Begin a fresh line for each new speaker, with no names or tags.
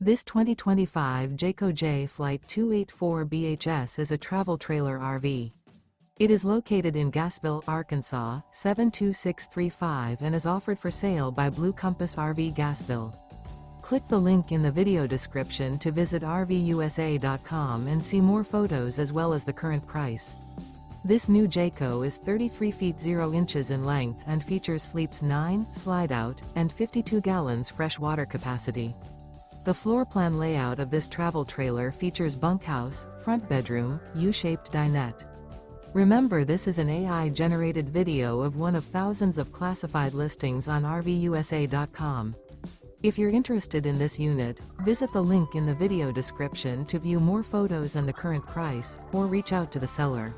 This 2025 Jayco Jay Flight 284 BHS is a travel trailer RV. It is located in Gassville, Arkansas, 72635 and is offered for sale by Blue Compass RV Gassville. Click the link in the video description to visit RVUSA.com and see more photos as well as the current price. This new Jayco is 33 feet 0 inches in length and features sleeps 9, Slideout, and 52 gallons fresh water capacity. The floor plan layout of this travel trailer features bunkhouse, front bedroom, U-shaped dinette. Remember, this is an AI-generated video of one of thousands of classified listings on RVUSA.com. If you're interested in this unit, visit the link in the video description to view more photos and the current price, or reach out to the seller.